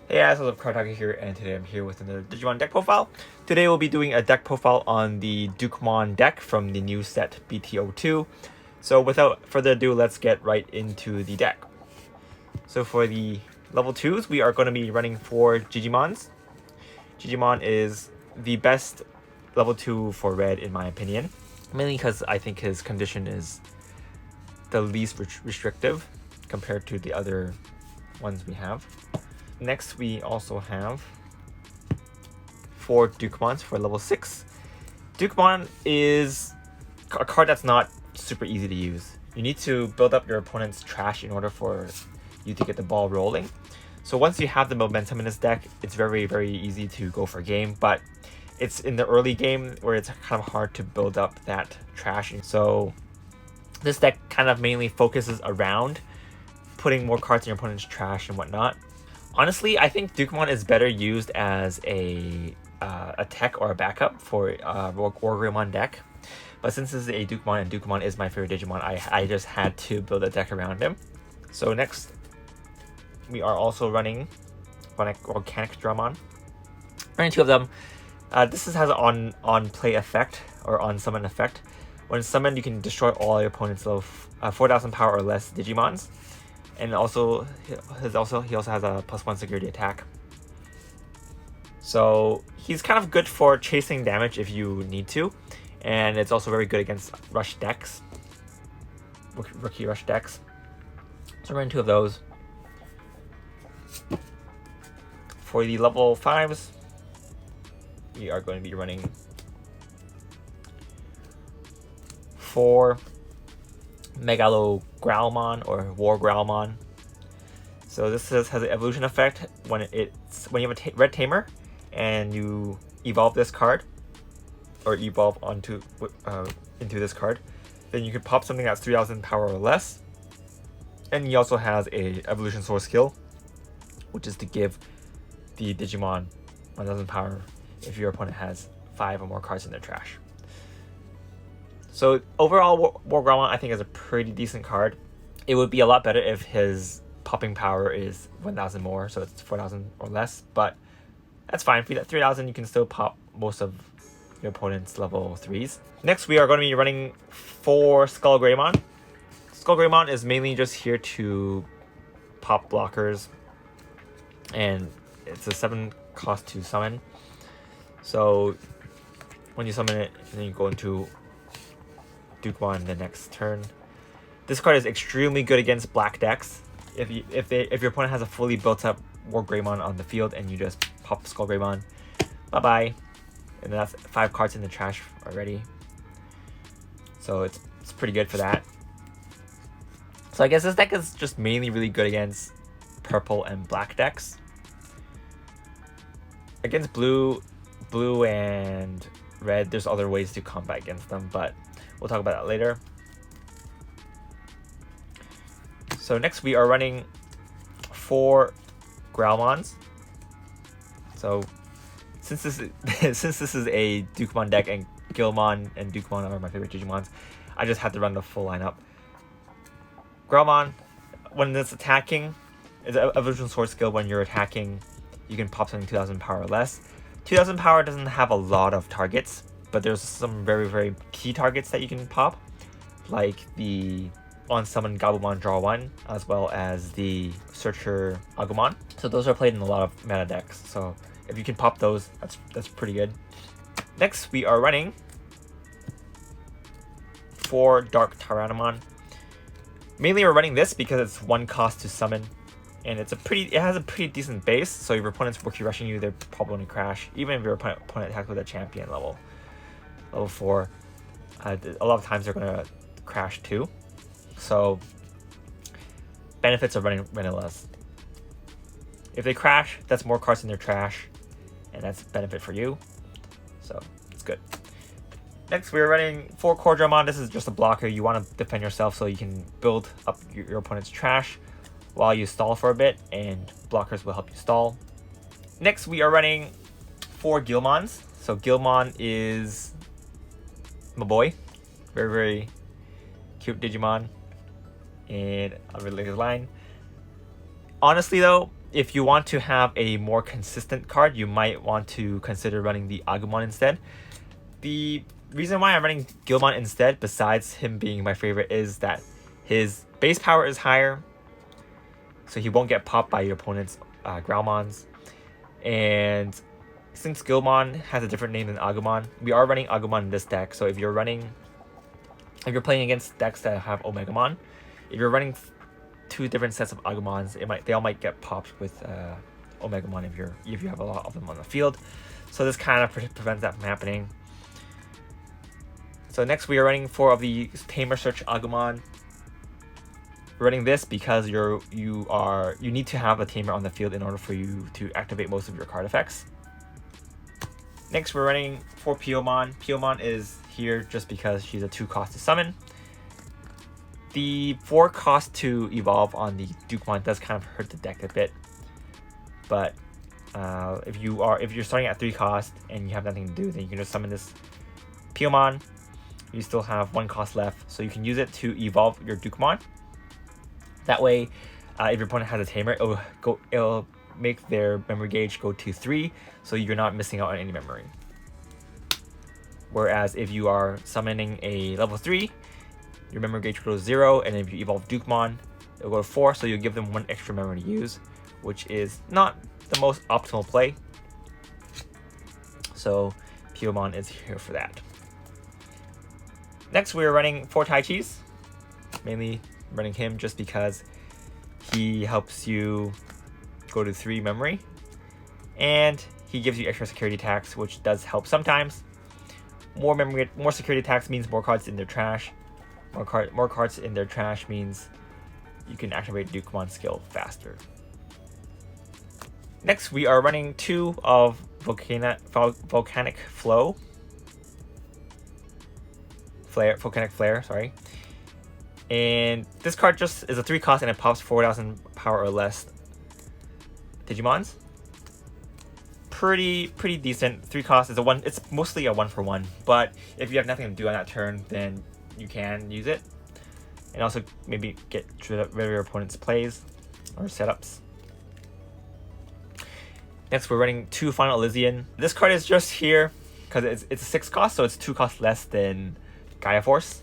Hey guys, what's up, Kartaka here, and today I'm here with another Digimon deck profile. Today we'll be doing a deck profile on the Dukemon deck from the new set BT02. So without further ado, let's get right into the deck. So for the level 2s, we are going to be running 4 Digimons. Digimon is the best level 2 for red in my opinion, mainly because I think his condition is the least restrictive compared to the other ones we have. Next, we also have 4 Dukemons for level 6. Dukemon is a card that's not super easy to use. You need to build up your opponent's trash in order for you to get the ball rolling. So once you have the momentum in this deck, it's very, very easy to go for game, but it's in the early game where it's kind of hard to build up that trash. So this deck kind of mainly focuses around putting more cards in your opponent's trash and whatnot. Honestly, I think Dukemon is better used as a tech or a backup for Greymon deck. But since this is a Dukemon and Dukemon is my favorite Digimon, I just had to build a deck around him. So next, we are also running Organic Dramon. Running 2 of them. This has an on-play effect or on-summon effect. When summoned, you can destroy all your opponent's level 4,000 power or less Digimons. And he also has a +1 security attack. So he's kind of good for chasing damage if you need to, and it's also very good against rush decks, rookie rush decks. So we're running 2 of those. For the level 5s, we are going to be running 4 Gallantmon or War Gallantmon. So this has an evolution effect when you have a red Tamer and you evolve this card or evolve into this card, then you can pop something that's 3,000 power or less. And he also has a evolution source skill, which is to give the Digimon 1,000 power if your opponent has 5 or more cards in their trash. So overall, War Gallantmon I think is a pretty decent card. It would be a lot better if his popping power is 1,000 more, so it's 4,000 or less, but that's fine. For that 3,000, you can still pop most of your opponent's level 3s. Next, we are going to be running 4 Skull Greymon. Skull Greymon is mainly just here to pop blockers, and it's a 7 cost to summon. So when you summon it, and then you go into Dukemon the next turn. This card is extremely good against black decks. If your opponent has a fully built up War Greymon on the field and you just pop Skull Greymon, bye bye, and that's 5 cards in the trash already. So it's pretty good for that. So I guess this deck is just mainly really good against purple and black decks. Against blue and red, there's other ways to combat against them, but we'll talk about that later. So next we are running 4 Gallantmons. So since this is a Dukemon deck and Gallantmon and Dukemon are my favorite Digimons, I just had to run the full lineup. Gallantmon, when it's attacking, it's an evolution source skill. When you're attacking, you can pop something 2,000 power or less. 2,000 power doesn't have a lot of targets, but there's some very, very key targets that you can pop, like the on-summon Gabumon Draw 1, as well as the Searcher Agamon. So those are played in a lot of meta decks, so if you can pop those, that's pretty good. Next, we are running 4 Dark Tyranimon. Mainly we're running this because it's 1 cost to summon, and it has a pretty decent base, so if your opponent's rookie rushing you, they're probably going to crash, even if your opponent attacks with a champion level 4. A lot of times they're going to crash too. So benefits of running vanillas. If they crash, that's more cards in their trash, and that's a benefit for you. So it's good. Next, we're running 4 Core Dramon. This is just a blocker. You want to defend yourself so you can build up your opponent's trash while you stall for a bit, and blockers will help you stall. Next, we are running 4 Gallantmons. So Gallantmon is my boy. Very, very cute Digimon in a related line. Honestly though, if you want to have a more consistent card, you might want to consider running the Agamon instead. The reason why I'm running Gallantmon instead, besides him being my favorite, is that his base power is higher, so he won't get popped by your opponent's Growlmons. And since Gallantmon has a different name than Agamon, we are running Agamon in this deck. So if you're playing against decks that have Omegamon, if you're running two different sets of Agamons, they all might get popped with Omegamon if you have a lot of them on the field. So this kind of prevents that from happening. So next we are running 4 of the Tamer Search Agamon. We're running this because you need to have a Tamer on the field in order for you to activate most of your card effects. Next we're running 4 Piyomon. Piyomon is here just because she's a 2-cost to summon. The 4 cost to evolve on the Dukemon does kind of hurt the deck a bit, but if you're starting at 3 cost and you have nothing to do, then you can just summon this Piyomon. You still have 1 cost left, so you can use it to evolve your Dukemon. That way, if your opponent has a Tamer, it'll make their memory gauge go to 3, so you're not missing out on any memory. Whereas if you are summoning a level 3, your memory gauge goes to 0, and if you evolve Dukemon, it'll go to 4, so you'll give them 1 extra memory to use, which is not the most optimal play. So Piyomon is here for that. Next we are running 4 Taichis, mainly running him just because he helps you go to 3 memory, and he gives you extra security attacks, which does help sometimes. More security attacks means more cards in their trash. More cards in their trash means you can activate Dukemon skill faster. Next we are running 2 of Volcanic Flare, sorry. And this card just is a 3 cost and it pops 4,000 power or less Digimons. Pretty decent. 3 cost is it's mostly a 1-for-1, but if you have nothing to do on that turn, then you can use it. And also maybe get rid of your opponent's plays or setups. Next we're running 2 Final Elysian. This card is just here because it's a 6 cost, so it's 2 cost less than Gaia Force,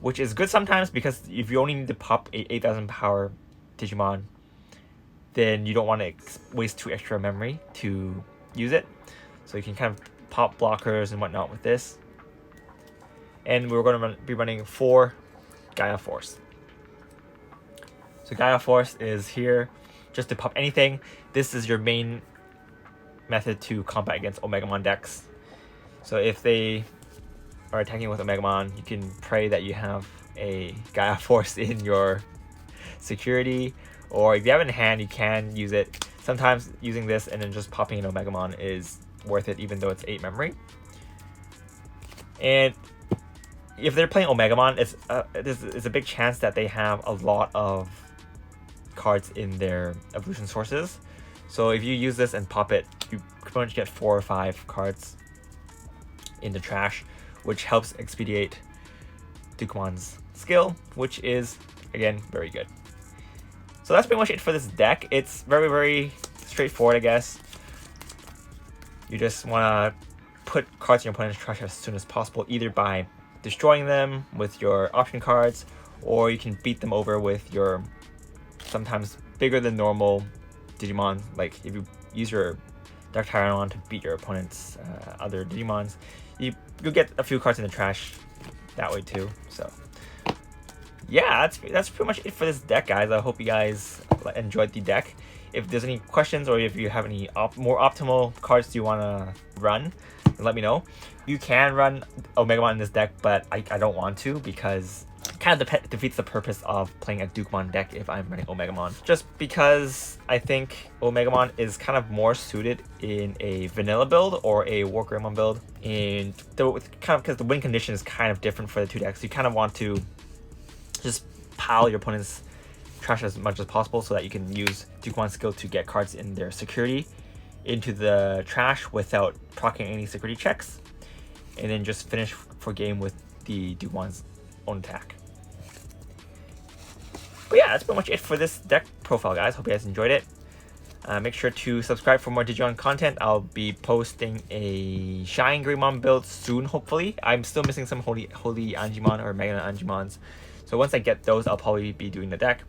which is good sometimes because if you only need to pop a 8,000 power Digimon, then you don't want to waste 2 extra memory to use it. So you can kind of pop blockers and whatnot with this. And we're going to be running 4 Gaia Force. So Gaia Force is here just to pop anything. This is your main method to combat against Omegamon decks. So if they are attacking with Omegamon, you can pray that you have a Gaia Force in your security, or if you have it in hand, you can use it. Sometimes using this and then just popping an Omegamon is worth it, even though it's 8 memory. And if they're playing Omegamon, it's a big chance that they have a lot of cards in their evolution sources. So if you use this and pop it, you pretty much get 4 or 5 cards in the trash, which helps expedite Dukemon's skill, which is, again, very good. So that's pretty much it for this deck. It's very straightforward, I guess. You just want to put cards in your opponent's trash as soon as possible, either by destroying them with your option cards, or you can beat them over with your sometimes bigger than normal Digimon. Like if you use your Dark Tyranimon to beat your opponent's other Digimons, you'll get a few cards in the trash that way too. So yeah, that's pretty much it for this deck, guys. I hope you guys enjoyed the deck. If there's any questions or if you have any more optimal cards you want to run, let me know. You can run Omegamon in this deck, but I don't want to because it kind of defeats the purpose of playing a Dukemon deck if I'm running Omegamon. Just because I think Omegamon is kind of more suited in a vanilla build or a War Greymon build, and because the win condition is kind of different for the 2 decks. You kind of want to just pile your opponent's trash as much as possible so that you can use Dukemon's skill to get cards in their security into the trash without proccing any security checks, and then just finish for game with the Dukemon's own attack. But yeah, that's pretty much it for this deck profile, guys. Hope you guys enjoyed it. Make sure to subscribe for more Digimon content. I'll be posting a Shine Greymon build soon, hopefully. I'm still missing some Holy Angemon or Mega Angemons. So once I get those, I'll probably be doing the deck.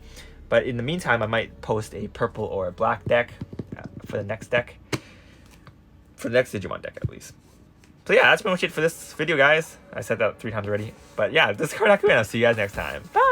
But in the meantime, I might post a purple or a black deck for the next deck. For the next Digimon deck, at least. So yeah, that's pretty much it for this video, guys. I said that 3 times already. But yeah, this is Agamon. I'll see you guys next time. Bye!